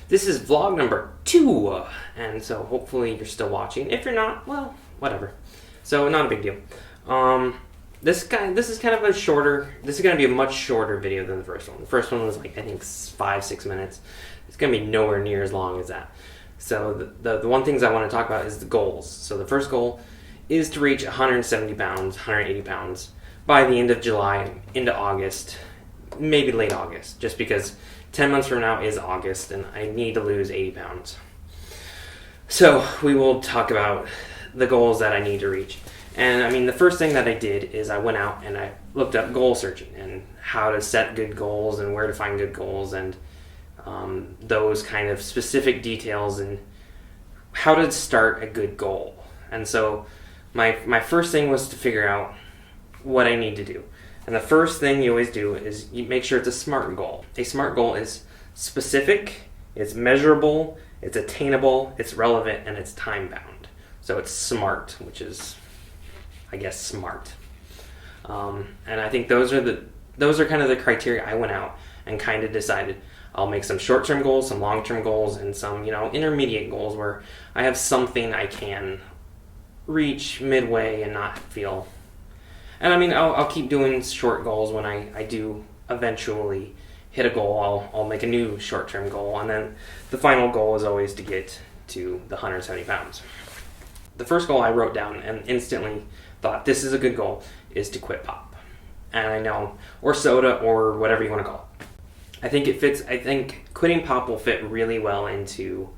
This is vlog number 2, and so hopefully you're still watching. If you're not, well, whatever. So not a big deal. This is kind of a shorter. This is going to be a much shorter video than the first one. The first one was like I think 5-6 minutes. It's going to be nowhere near as long as that. So the one things I want to talk about is the goals. So the first goal is to reach 170 pounds, 180 pounds by the end of July into August, maybe late August, just because 10 months from now is August and I need to lose 80 pounds. So we will talk about the goals that I need to reach. And I mean, the first thing that I did is I went out and I looked up goal searching and how to set good goals and where to find good goals and those kind of specific details and how to start a good goal. And so my first thing was to figure out what I need to do. And the first thing you always do is you make sure it's a SMART goal. A SMART goal is specific, it's measurable, it's attainable, it's relevant, and it's time-bound. So it's SMART, which is, I guess, smart. And I think those are kind of the criteria I went out and kind of decided I'll make some short-term goals, some long-term goals, and some, intermediate goals where I have something I can reach midway and not feel. And I mean, I'll keep doing short goals when I do eventually hit a goal. I'll make a new short-term goal, and then the final goal is always to get to the 170 pounds. The first goal I wrote down and instantly thought this is a good goal is to quit pop. And I know, or soda, or whatever you want to call it. I think it fits. I think quitting pop will fit really well into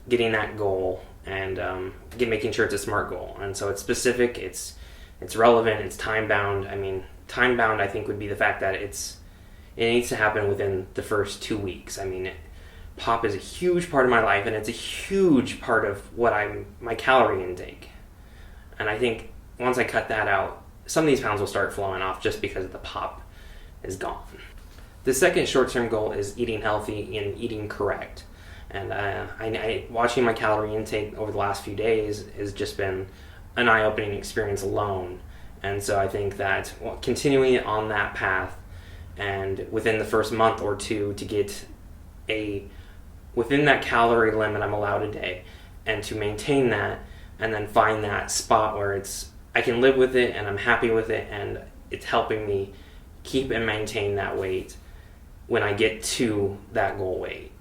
getting that goal and making sure it's a SMART goal. And so it's specific, it's relevant, it's time-bound. I mean, time-bound I think would be the fact that it needs to happen within the first 2 weeks. I mean, pop is a huge part of my life, and it's a huge part of my calorie intake. And I think once I cut that out, some of these pounds will start flowing off just because the pop is gone. The second short-term goal is eating healthy and eating correct. And I watching my calorie intake over the last few days has just been an eye-opening experience alone. And so I think that continuing on that path and within the first month or two to get within that calorie limit I'm allowed a day and to maintain that and then find that spot where I can live with it and I'm happy with it and it's helping me keep and maintain that weight when I get to that goal weight.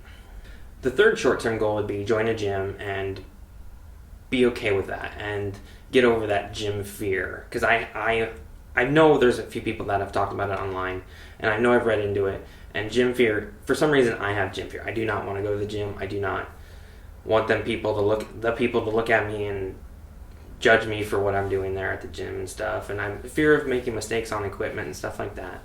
The third short-term goal would be join a gym and be okay with that and get over that gym fear. Because I know there's a few people that have talked about it online, and I know I've read into it. And gym fear, for some reason, I have gym fear. I do not want to go to the gym. I do not want the people to look at me and judge me for what I'm doing there at the gym and stuff. And I'm fear of making mistakes on equipment and stuff like that.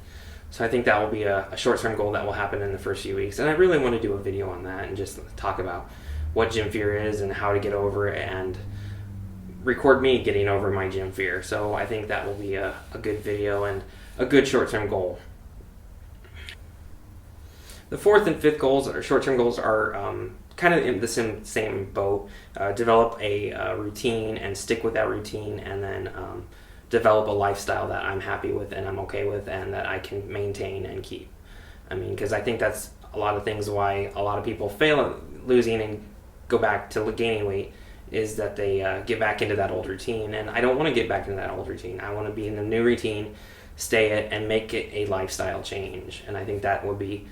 So I think that will be a short-term goal that will happen in the first few weeks. And I really want to do a video on that and just talk about what gym fear is and how to get over it and record me getting over my gym fear. So I think that will be a good video and a good short-term goal. The fourth and fifth goals, or short-term goals, are kind of in the same boat. Develop a routine and stick with that routine, and then develop a lifestyle that I'm happy with and I'm okay with and that I can maintain and keep. I mean, because I think that's a lot of things why a lot of people fail at losing and go back to gaining weight is that they get back into that old routine. And I don't want to get back into that old routine. I want to be in the new routine, stay it, and make it a lifestyle change. And I think that would be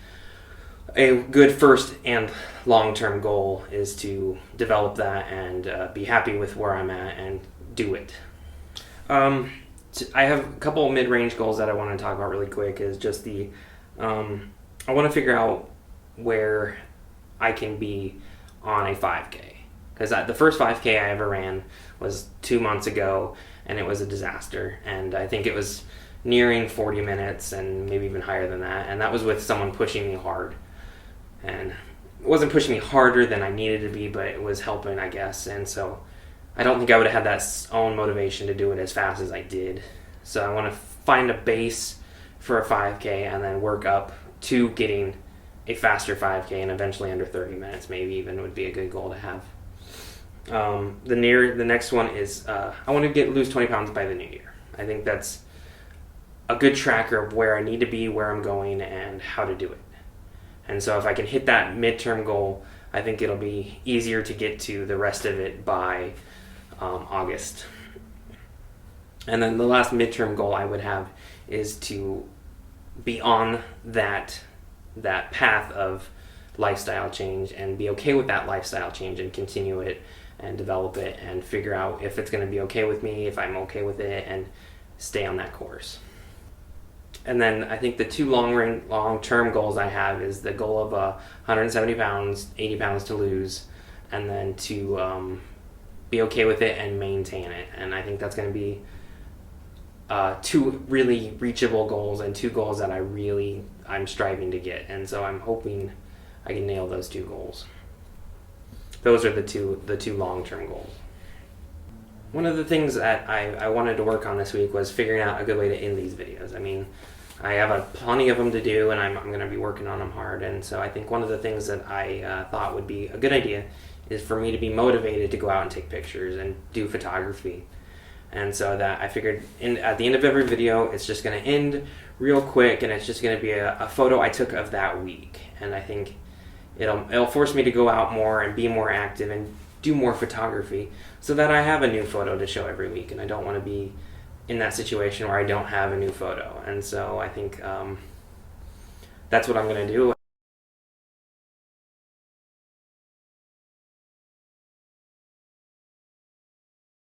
a good first and long-term goal, is to develop that and be happy with where I'm at and do it. I have a couple of mid-range goals that I want to talk about really quick. Is just I want to figure out where I can be on a 5K. Because the first 5K I ever ran was 2 months ago, and it was a disaster. And I think it was nearing 40 minutes and maybe even higher than that. And that was with someone pushing me hard. And it wasn't pushing me harder than I needed to be, but it was helping, I guess. And so I don't think I would have had that own motivation to do it as fast as I did. So I want to find a base for a 5K and then work up to getting a faster 5K and eventually under 30 minutes maybe even would be a good goal to have. The next one is I want to lose 20 pounds by the new year. I think that's a good tracker of where I need to be, where I'm going, and how to do it. And so if I can hit that midterm goal, I think it'll be easier to get to the rest of it by August. And then the last midterm goal I would have is to be on that path of lifestyle change and be okay with that lifestyle change and continue it and develop it and figure out if it's going to be okay with me, if I'm okay with it, and stay on that course. And then I think the two long-term goals I have is the goal of 170 pounds, 80 pounds to lose, and then to be okay with it and maintain it. And I think that's going to be two really reachable goals and two goals that I'm striving to get. And so I'm hoping I can nail those two goals. Those are the two long-term goals. One of the things that I wanted to work on this week was figuring out a good way to end these videos. I mean, I have plenty of them to do, and I'm going to be working on them hard. And so I think one of the things that I thought would be a good idea is for me to be motivated to go out and take pictures and do photography. And so that I figured at the end of every video, it's just going to end real quick, and it's just going to be a photo I took of that week. And I think it'll force me to go out more and be more active and do more photography so that I have a new photo to show every week. And I don't want to be in that situation where I don't have a new photo. And so I think that's what I'm going to do.